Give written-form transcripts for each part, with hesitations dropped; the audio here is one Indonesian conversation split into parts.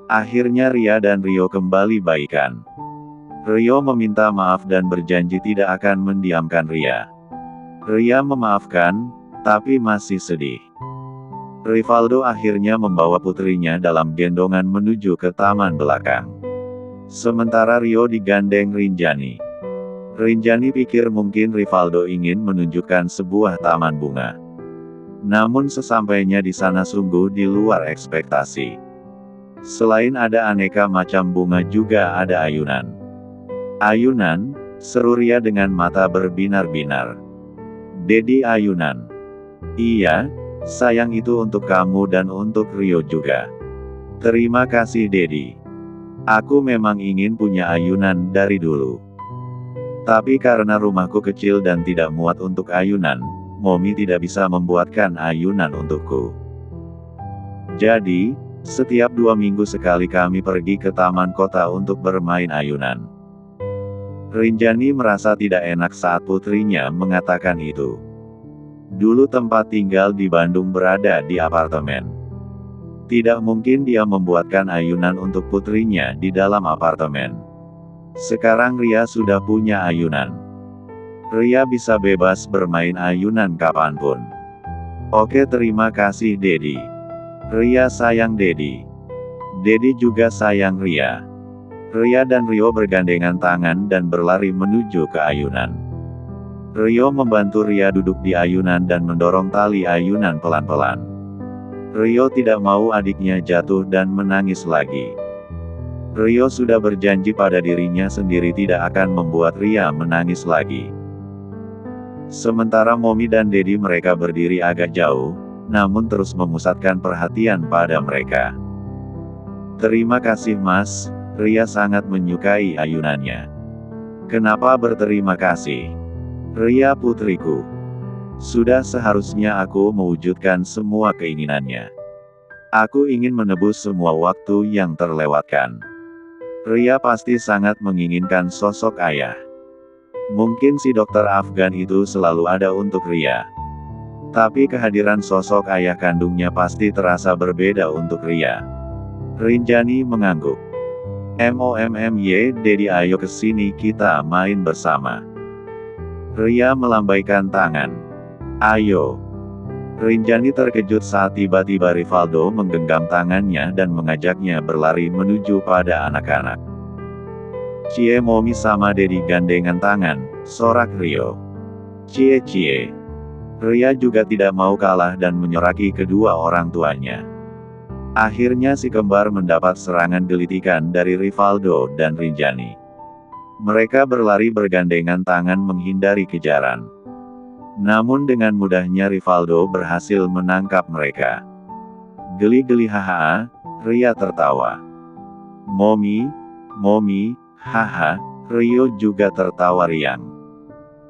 Akhirnya Ria dan Rio kembali baikan. Rio meminta maaf dan berjanji tidak akan mendiamkan Ria. Ria memaafkan, tapi masih sedih. Rivaldo akhirnya membawa putrinya dalam gendongan menuju ke taman belakang. Sementara Rio digandeng Rinjani. Rinjani pikir mungkin Rivaldo ingin menunjukkan sebuah taman bunga. Namun sesampainya di sana sungguh di luar ekspektasi. Selain ada aneka macam bunga juga ada ayunan. Ayunan, seru Ria dengan mata berbinar-binar. Dedi ayunan. Iya, sayang itu untuk kamu dan untuk Rio juga. Terima kasih Dedi. Aku memang ingin punya ayunan dari dulu. Tapi karena rumahku kecil dan tidak muat untuk ayunan, Momi tidak bisa membuatkan ayunan untukku. Jadi, setiap 2 minggu sekali kami pergi ke taman kota untuk bermain ayunan. Rinjani merasa tidak enak saat putrinya mengatakan itu. Dulu tempat tinggal di Bandung berada di apartemen. Tidak mungkin dia membuatkan ayunan untuk putrinya di dalam apartemen. Sekarang Ria sudah punya ayunan. Ria bisa bebas bermain ayunan kapanpun. Oke, terima kasih Dedi. Ria sayang Dedi. Dedi juga sayang Ria. Ria dan Rio bergandengan tangan dan berlari menuju ke ayunan. Rio membantu Ria duduk di ayunan dan mendorong tali ayunan pelan-pelan. Rio tidak mau adiknya jatuh dan menangis lagi. Rio sudah berjanji pada dirinya sendiri tidak akan membuat Ria menangis lagi. Sementara Momi dan Dedi mereka berdiri agak jauh, namun terus memusatkan perhatian pada mereka. Terima kasih Mas, Ria sangat menyukai ayunannya. Kenapa berterima kasih? Ria putriku. Sudah seharusnya aku mewujudkan semua keinginannya. Aku ingin menebus semua waktu yang terlewatkan. Ria pasti sangat menginginkan sosok ayah. Mungkin si dokter Afgan itu selalu ada untuk Ria. Tapi kehadiran sosok ayah kandungnya pasti terasa berbeda untuk Ria. Rinjani mengangguk. Dedi ayo kesini kita main bersama. Ria melambaikan tangan. Ayo. Rinjani terkejut saat tiba-tiba Rivaldo menggenggam tangannya dan mengajaknya berlari menuju pada anak-anak. Cie Momi sama Dedi gandengan tangan, sorak Rio. Cie. Ria juga tidak mau kalah dan menyoraki kedua orang tuanya. Akhirnya si kembar mendapat serangan gelitikan dari Rivaldo dan Rinjani. Mereka berlari bergandengan tangan menghindari kejaran. Namun dengan mudahnya Rivaldo berhasil menangkap mereka. Geli-geli haha, Ria tertawa. Momi, haha, Rio juga tertawa riang.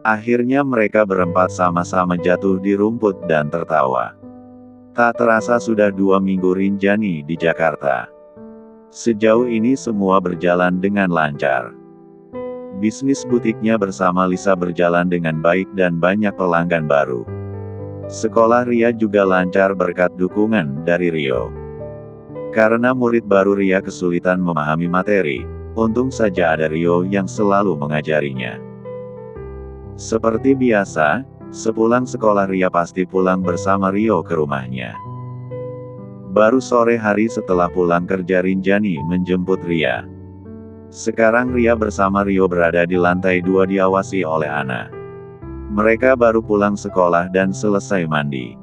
Akhirnya mereka berempat sama-sama jatuh di rumput dan tertawa. Tak terasa sudah 2 minggu Rinjani di Jakarta. Sejauh ini semua berjalan dengan lancar. Bisnis butiknya bersama Lisa berjalan dengan baik dan banyak pelanggan baru. Sekolah Ria juga lancar berkat dukungan dari Rio. Karena murid baru Ria kesulitan memahami materi, untung saja ada Rio yang selalu mengajarinya. Seperti biasa, sepulang sekolah Ria pasti pulang bersama Rio ke rumahnya. Baru sore hari setelah pulang kerja Rinjani menjemput Ria. Sekarang Ria bersama Rio berada di lantai 2 diawasi oleh Ana. Mereka baru pulang sekolah dan selesai mandi.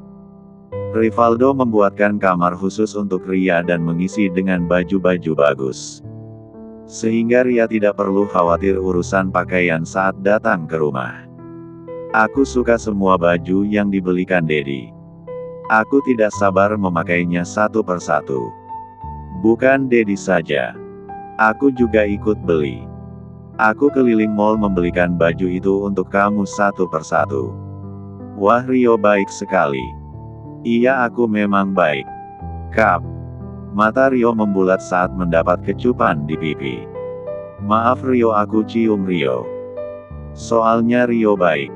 Rivaldo membuatkan kamar khusus untuk Ria dan mengisi dengan baju-baju bagus. Sehingga Ria tidak perlu khawatir urusan pakaian saat datang ke rumah. Aku suka semua baju yang dibelikan Dedi. Aku tidak sabar memakainya satu persatu. Bukan Dedi saja. Aku juga ikut beli. Aku keliling mall membelikan baju itu untuk kamu satu persatu. Wah Rio baik sekali. Iya aku memang baik. Kap. Mata Rio membulat saat mendapat kecupan di pipi. Maaf Rio aku cium Rio. Soalnya Rio baik.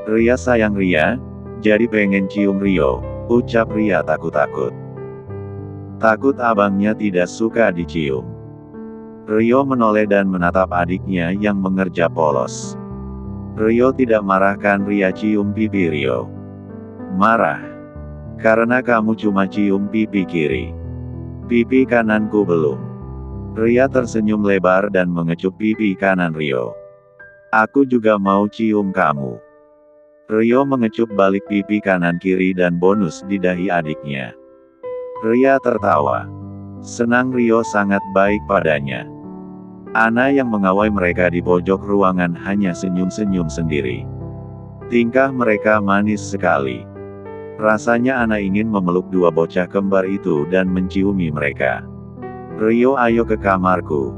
Ria sayang Ria, jadi pengen cium Rio, ucap Ria takut-takut. Takut abangnya tidak suka dicium. Rio menoleh dan menatap adiknya yang mengerja polos. Rio tidak marahkan Ria cium pipi Rio. Marah. Karena kamu cuma cium pipi kiri. Pipi kananku belum. Ria tersenyum lebar dan mengecup pipi kanan Rio. Aku juga mau cium kamu. Rio mengecup balik pipi kanan kiri dan bonus di dahi adiknya. Ria tertawa. Senang Rio sangat baik padanya. Ana yang mengawal mereka di pojok ruangan hanya senyum-senyum sendiri. Tingkah mereka manis sekali. Rasanya Ana ingin memeluk dua bocah kembar itu dan menciumi mereka. Rio, ayo ke kamarku.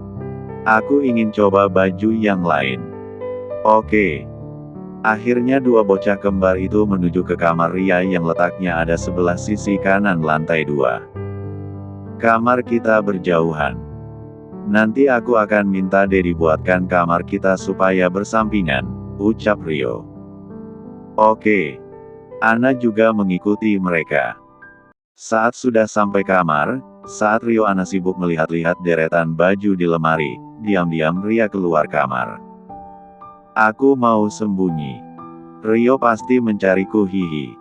Aku ingin coba baju yang lain. Oke. Akhirnya dua bocah kembar itu menuju ke kamar Ria yang letaknya ada sebelah sisi kanan lantai 2. Kamar kita berjauhan. Nanti aku akan minta Dedi buatkan kamar kita supaya bersampingan, ucap Rio. Oke. Ana juga mengikuti mereka. Saat sudah sampai kamar, saat Rio Ana sibuk melihat-lihat deretan baju di lemari, diam-diam Ria keluar kamar. Aku mau sembunyi. Rio pasti mencariku, hihi.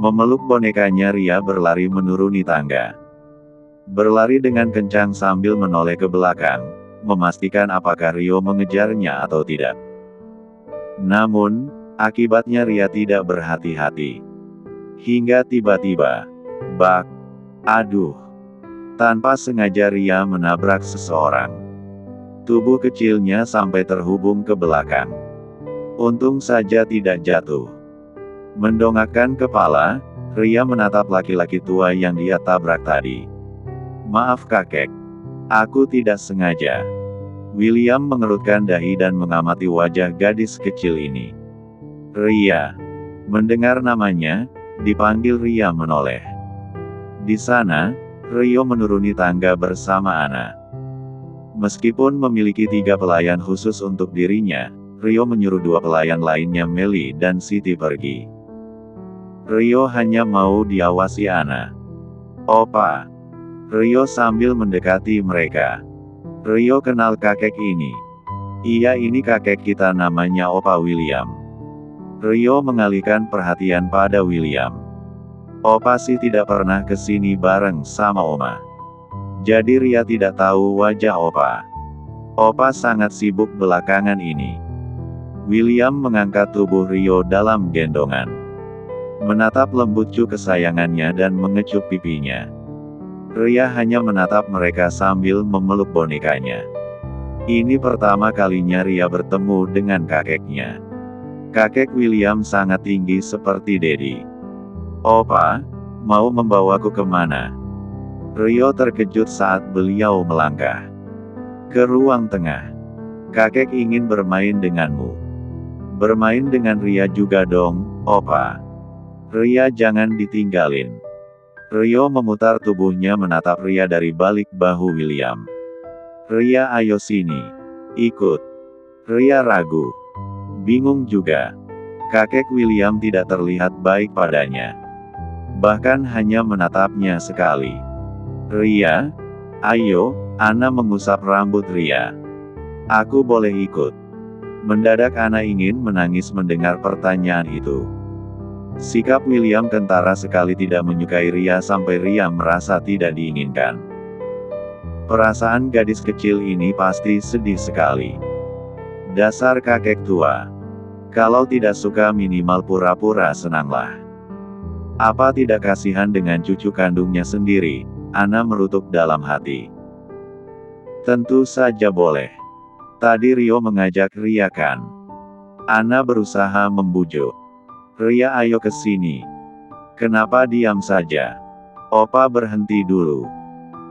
Memeluk bonekanya Ria berlari menuruni tangga. Berlari dengan kencang sambil menoleh ke belakang, memastikan apakah Rio mengejarnya atau tidak. Namun, akibatnya Ria tidak berhati-hati. Hingga tiba-tiba, bak, aduh. Tanpa sengaja Ria menabrak seseorang. Tubuh kecilnya sampai terhubung ke belakang. Untung saja tidak jatuh. Mendongakkan kepala, Ria menatap laki-laki tua yang dia tabrak tadi. Maaf kakek. Aku tidak sengaja. William mengerutkan dahi dan mengamati wajah gadis kecil ini. Ria. Mendengar namanya, dipanggil Ria menoleh. Di sana, Rio menuruni tangga bersama Ana. Meskipun memiliki 3 pelayan khusus untuk dirinya, Rio menyuruh 2 pelayan lainnya Meli dan Siti pergi. Rio hanya mau diawasi Ana. Opa. Rio sambil mendekati mereka. Rio kenal kakek ini. Iya, ini kakek kita, namanya Opa William. Rio mengalihkan perhatian pada William. Opa sih tidak pernah kesini bareng sama Oma. Jadi Ria tidak tahu wajah Opa. Opa sangat sibuk belakangan ini. William mengangkat tubuh Rio dalam gendongan. Menatap lembut cucu kesayangannya dan mengecup pipinya. Ria hanya menatap mereka sambil memeluk bonekanya. Ini pertama kalinya Ria bertemu dengan kakeknya. Kakek William sangat tinggi seperti Dedi. Opa, mau membawaku kemana? Rio terkejut saat beliau melangkah ke ruang tengah. Kakek ingin bermain denganmu. Bermain dengan Ria juga dong, Opa. Ria jangan ditinggalin. Rio memutar tubuhnya menatap Ria dari balik bahu William. Ria, ayo sini. Ikut. Ria ragu. Bingung juga. Kakek William tidak terlihat baik padanya. Bahkan hanya menatapnya sekali. Ria, ayo. Ana mengusap rambut Ria. Aku boleh ikut. Mendadak Ana ingin menangis mendengar pertanyaan itu. Sikap William kentara sekali tidak menyukai Ria sampai Ria merasa tidak diinginkan. Perasaan gadis kecil ini pasti sedih sekali. Dasar kakek tua. Kalau tidak suka minimal pura-pura senanglah. Apa tidak kasihan dengan cucu kandungnya sendiri? Ana merutuk dalam hati. Tentu saja boleh. Tadi Rio mengajak Ria kan? Ana berusaha membujuk. Ria, ayo ke sini. Kenapa diam saja? Opa berhenti dulu.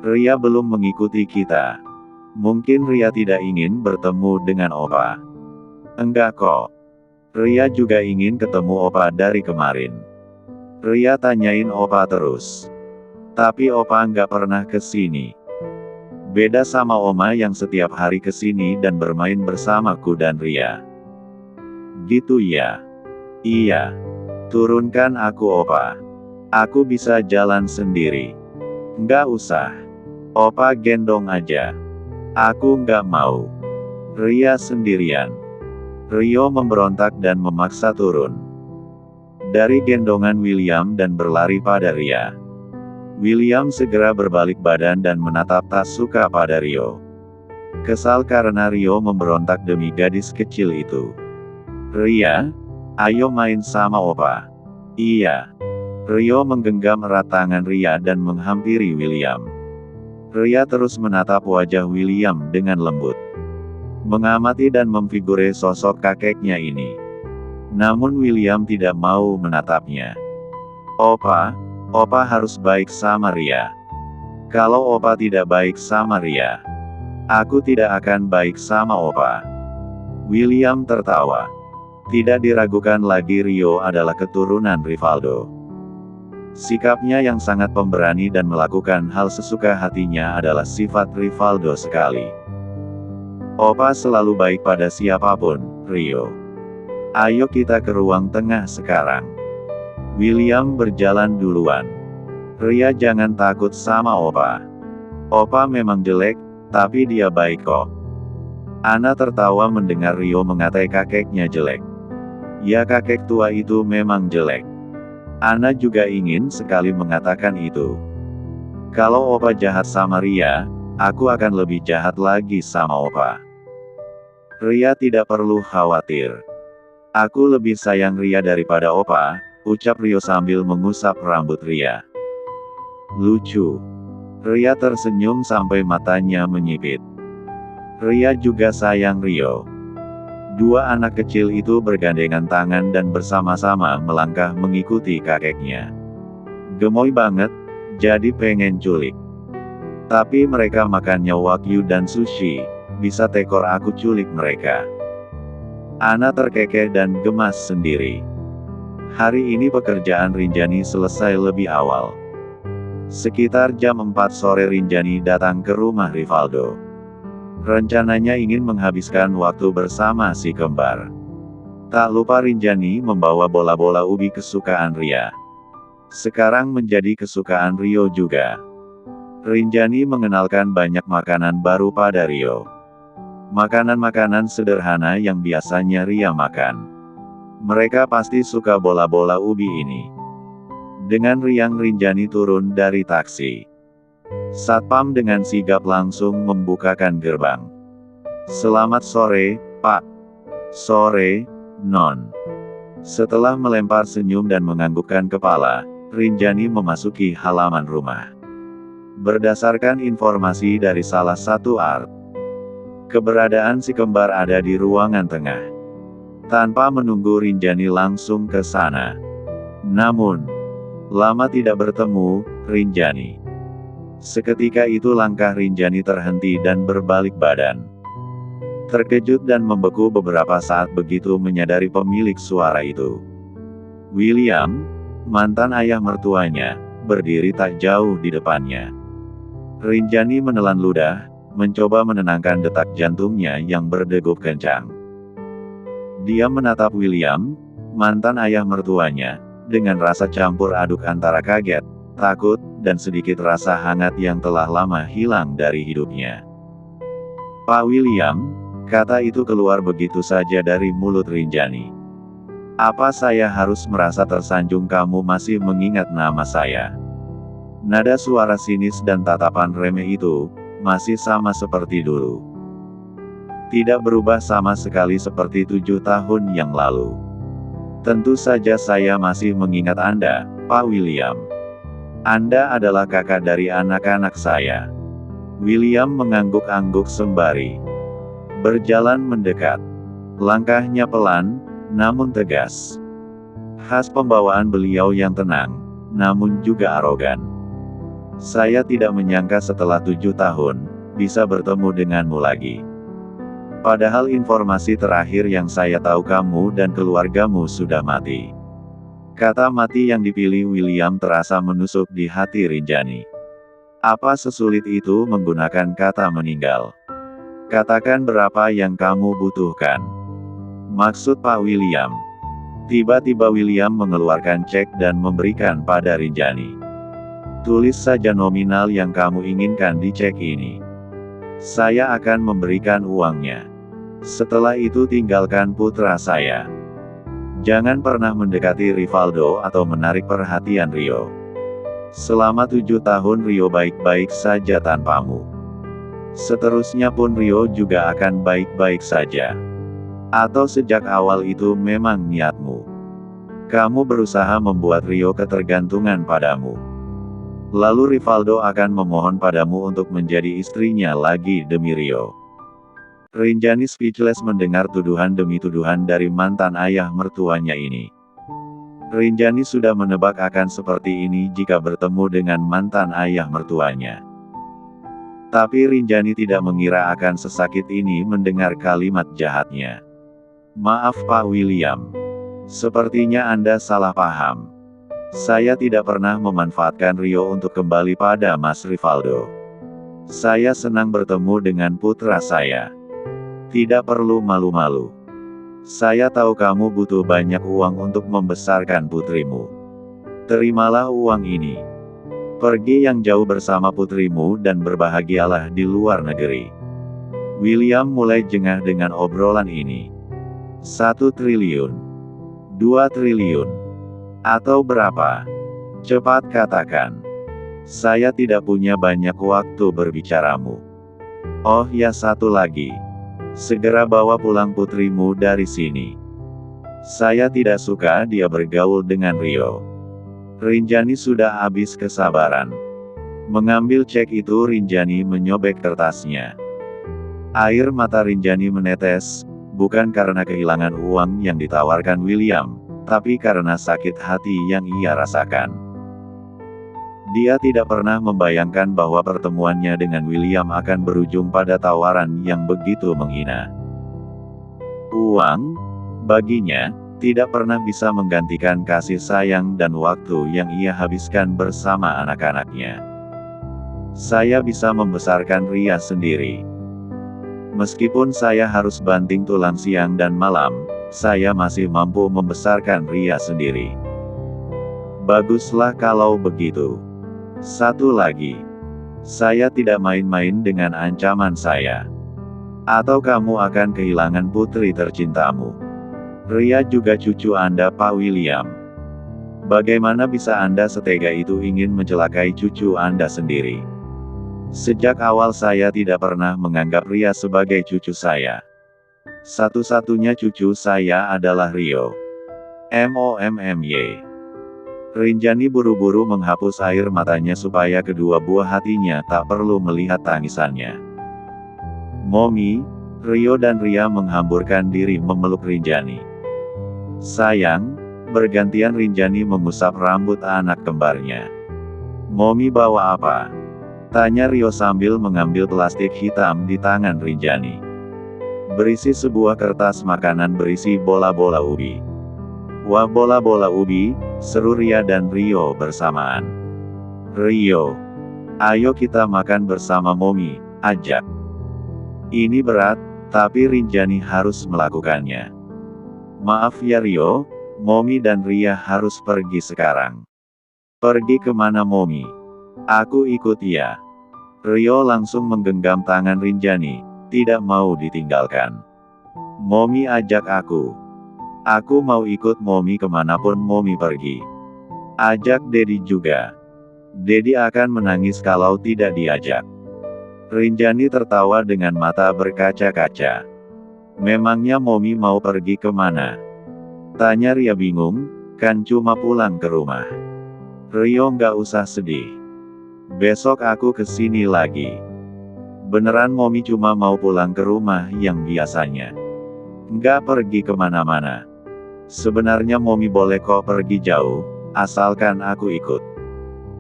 Ria belum mengikuti kita. Mungkin Ria tidak ingin bertemu dengan Opa. Enggak kok. Ria juga ingin ketemu Opa dari kemarin. Ria tanyain Opa terus. Tapi Opa nggak pernah ke sini. Beda sama Oma yang setiap hari ke sini dan bermain bersamaku dan Ria. Gitu ya? Iya. Turunkan aku Opa. Aku bisa jalan sendiri. Nggak usah. Opa gendong aja. Aku nggak mau. Ria sendirian. Rio memberontak dan memaksa turun dari gendongan William dan berlari pada Ria. William segera berbalik badan dan menatap tak suka pada Rio. Kesal karena Rio memberontak demi gadis kecil itu. Ria, ayo main sama opa. Iya. Rio menggenggam erat tangan Ria dan menghampiri William. Ria terus menatap wajah William dengan lembut, mengamati dan memfigure sosok kakeknya ini. Namun William tidak mau menatapnya. Opa harus baik sama Ria. Kalau opa tidak baik sama Ria, aku tidak akan baik sama opa. William tertawa. Tidak diragukan lagi Rio adalah keturunan Rivaldo. Sikapnya yang sangat pemberani dan melakukan hal sesuka hatinya adalah sifat Rivaldo sekali. Opa selalu baik pada siapapun, Rio. Ayo kita ke ruang tengah sekarang. William berjalan duluan. Ria jangan takut sama opa. Opa memang jelek, tapi dia baik kok. Ana tertawa mendengar Rio mengatai kakeknya jelek. Ya kakek tua itu memang jelek. Ana juga ingin sekali mengatakan itu. Kalau opa jahat sama Ria, aku akan lebih jahat lagi sama opa. Ria tidak perlu khawatir. Aku lebih sayang Ria daripada opa, ucap Rio sambil mengusap rambut Ria. Lucu. Ria tersenyum sampai matanya menyipit. Ria juga sayang Rio. Dua anak kecil itu bergandengan tangan dan bersama-sama melangkah mengikuti kakeknya. Gemoy banget, jadi pengen culik. Tapi mereka makannya wagyu dan sushi, bisa tekor aku culik mereka. Ana terkekeh dan gemas sendiri. Hari ini pekerjaan Rinjani selesai lebih awal. Sekitar jam 4 sore Rinjani datang ke rumah Rivaldo. Rencananya ingin menghabiskan waktu bersama si kembar. Tak lupa Rinjani membawa bola-bola ubi kesukaan Ria. Sekarang menjadi kesukaan Rio juga. Rinjani mengenalkan banyak makanan baru pada Rio. Makanan-makanan sederhana yang biasanya Ria makan. Mereka pasti suka bola-bola ubi ini. Dengan riang Rinjani turun dari taksi. Satpam dengan sigap langsung membukakan gerbang. Selamat sore, Pak. Sore, Non. Setelah melempar senyum dan menganggukkan kepala, Rinjani memasuki halaman rumah. Berdasarkan informasi dari salah satu art, keberadaan si kembar ada di ruangan tengah. Tanpa menunggu Rinjani langsung ke sana. Namun, lama tidak bertemu, Rinjani. Seketika itu langkah Rinjani terhenti dan berbalik badan. Terkejut dan membeku beberapa saat begitu menyadari pemilik suara itu. William, mantan ayah mertuanya, berdiri tak jauh di depannya. Rinjani menelan ludah, mencoba menenangkan detak jantungnya yang berdegup kencang. Dia menatap William, mantan ayah mertuanya, dengan rasa campur aduk antara kaget, takut, dan sedikit rasa hangat yang telah lama hilang dari hidupnya. Pak William, kata itu keluar begitu saja dari mulut Rinjani. Apa saya harus merasa tersanjung kamu masih mengingat nama saya? Nada suara sinis dan tatapan remeh itu, masih sama seperti dulu. Tidak berubah sama sekali seperti 7 tahun yang lalu. Tentu saja saya masih mengingat Anda, Pak William. Anda adalah kakak dari anak-anak saya. William mengangguk-angguk sembari berjalan mendekat. Langkahnya pelan, namun tegas. Khas pembawaan beliau yang tenang, namun juga arogan. Saya tidak menyangka setelah 7 tahun, bisa bertemu denganmu lagi. Padahal informasi terakhir yang saya tahu kamu dan keluargamu sudah mati. Kata mati yang dipilih William terasa menusuk di hati Rinjani. Apa sesulit itu menggunakan kata meninggal? Katakan berapa yang kamu butuhkan. Maksud Pak William. Tiba-tiba William mengeluarkan cek dan memberikan pada Rinjani. Tulis saja nominal yang kamu inginkan di cek ini. Saya akan memberikan uangnya. Setelah itu tinggalkan putra saya. Jangan pernah mendekati Rivaldo atau menarik perhatian Rio. Selama 7 tahun Rio baik-baik saja tanpamu. Seterusnya pun Rio juga akan baik-baik saja. Atau sejak awal itu memang niatmu. Kamu berusaha membuat Rio ketergantungan padamu. Lalu Rivaldo akan memohon padamu untuk menjadi istrinya lagi demi Rio. Rinjani speechless mendengar tuduhan demi tuduhan dari mantan ayah mertuanya ini. Rinjani sudah menebak akan seperti ini jika bertemu dengan mantan ayah mertuanya. Tapi Rinjani tidak mengira akan sesakit ini mendengar kalimat jahatnya. Maaf Pak William. Sepertinya Anda salah paham. Saya tidak pernah memanfaatkan Rio untuk kembali pada Mas Rivaldo. Saya senang bertemu dengan putra saya. Tidak perlu malu-malu. Saya tahu kamu butuh banyak uang untuk membesarkan putrimu. Terimalah uang ini. Pergi yang jauh bersama putrimu dan berbahagialah di luar negeri. William mulai jengah dengan obrolan ini. 1 triliun. 2 triliun. Atau berapa? Cepat katakan. Saya tidak punya banyak waktu berbicaramu. Oh ya, satu lagi. Segera bawa pulang putrimu dari sini. Saya tidak suka dia bergaul dengan Rio. Rinjani sudah habis kesabaran. Mengambil cek itu Rinjani menyobek kertasnya. Air mata Rinjani menetes, bukan karena kehilangan uang yang ditawarkan William, tapi karena sakit hati yang ia rasakan. Dia tidak pernah membayangkan bahwa pertemuannya dengan William akan berujung pada tawaran yang begitu menghina. Uang, baginya, tidak pernah bisa menggantikan kasih sayang dan waktu yang ia habiskan bersama anak-anaknya. Saya bisa membesarkan Ria sendiri. Meskipun saya harus banting tulang siang dan malam, saya masih mampu membesarkan Ria sendiri. Baguslah kalau begitu. Satu lagi. Saya tidak main-main dengan ancaman saya. Atau kamu akan kehilangan putri tercintamu. Ria juga cucu Anda Pak William. Bagaimana bisa Anda setega itu ingin mencelakai cucu Anda sendiri? Sejak awal saya tidak pernah menganggap Ria sebagai cucu saya. Satu-satunya cucu saya adalah Rio. MOMMY. Rinjani buru-buru menghapus air matanya supaya kedua buah hatinya tak perlu melihat tangisannya. Momi, Rio dan Ria menghamburkan diri memeluk Rinjani. Sayang, bergantian Rinjani mengusap rambut anak kembarnya. Momi bawa apa? Tanya Rio sambil mengambil plastik hitam di tangan Rinjani. Berisi sebuah kertas makanan berisi bola-bola ubi. Wah, bola-bola ubi, seru Ria dan Rio bersamaan. Rio, ayo kita makan bersama Momi, ajak. Ini berat, tapi Rinjani harus melakukannya. Maaf ya Rio, Momi dan Ria harus pergi sekarang. Pergi kemana Momi? Aku ikut ya. Rio langsung menggenggam tangan Rinjani, tidak mau ditinggalkan. Momi ajak aku. Aku mau ikut Momi kemanapun Momi pergi. Ajak Dedi juga. Dedi akan menangis kalau tidak diajak. Rinjani tertawa dengan mata berkaca-kaca. Memangnya Momi mau pergi kemana? Tanya Ria bingung, kan cuma pulang ke rumah. Rio nggak usah sedih. Besok aku kesini lagi. Beneran Momi cuma mau pulang ke rumah yang biasanya. Nggak pergi kemana-mana. Sebenarnya Momi boleh kok pergi jauh, asalkan aku ikut.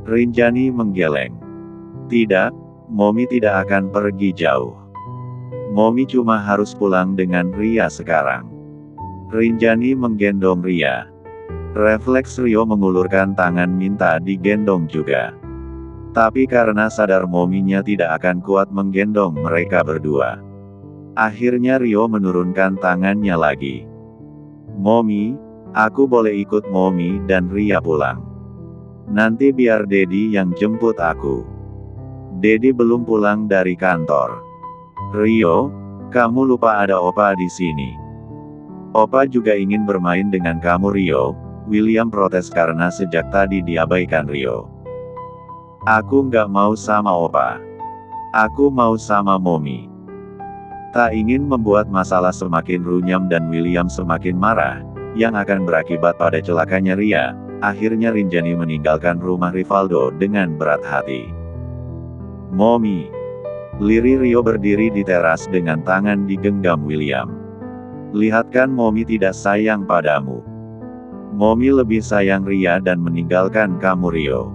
Rinjani menggeleng. Tidak, Momi tidak akan pergi jauh. Momi cuma harus pulang dengan Ria sekarang. Rinjani menggendong Ria. Refleks Rio mengulurkan tangan minta digendong juga. Tapi karena sadar Mominya tidak akan kuat menggendong mereka berdua. Akhirnya Rio menurunkan tangannya lagi. Momi, aku boleh ikut Momi dan Ria pulang. Nanti biar Dedi yang jemput aku. Dedi belum pulang dari kantor. Rio, kamu lupa ada Opa di sini. Opa juga ingin bermain dengan kamu Rio. William protes karena sejak tadi diabaikan Rio. Aku nggak mau sama Opa. Aku mau sama Momi. Tak ingin membuat masalah semakin runyam dan William semakin marah, yang akan berakibat pada celakanya Ria. Akhirnya Rinjani meninggalkan rumah Rivaldo dengan berat hati. Momi. Lirih Rio berdiri di teras dengan tangan digenggam William. Lihatkan Momi tidak sayang padamu. Momi lebih sayang Ria dan meninggalkan kamu Rio.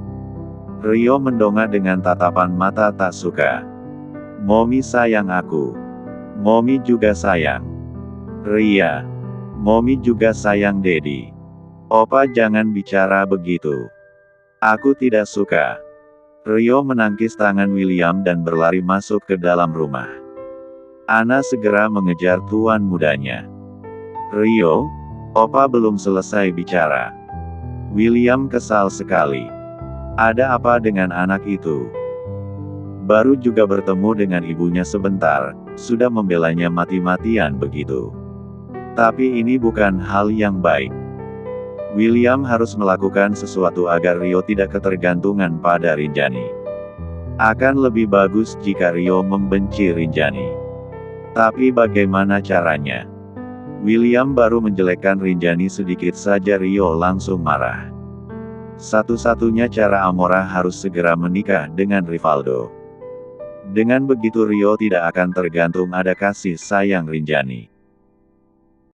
Rio mendongak dengan tatapan mata tak suka. Momi sayang aku. Momi juga sayang Ria. Momi juga sayang Dedi. Opa jangan bicara begitu. Aku tidak suka. Rio menangkis tangan William dan berlari masuk ke dalam rumah. Ana segera mengejar tuan mudanya. Rio, Opa belum selesai bicara. William kesal sekali. Ada apa dengan anak itu? Baru juga bertemu dengan ibunya sebentar, sudah membelanya mati-matian begitu. Tapi ini bukan hal yang baik. William harus melakukan sesuatu agar Rio tidak ketergantungan pada Rinjani. Akan lebih bagus jika Rio membenci Rinjani. Tapi bagaimana caranya? William baru menjelekkan Rinjani sedikit saja Rio langsung marah. Satu-satunya cara Amora harus segera menikah dengan Rivaldo. Dengan begitu Rio tidak akan tergantung ada kasih sayang Rinjani.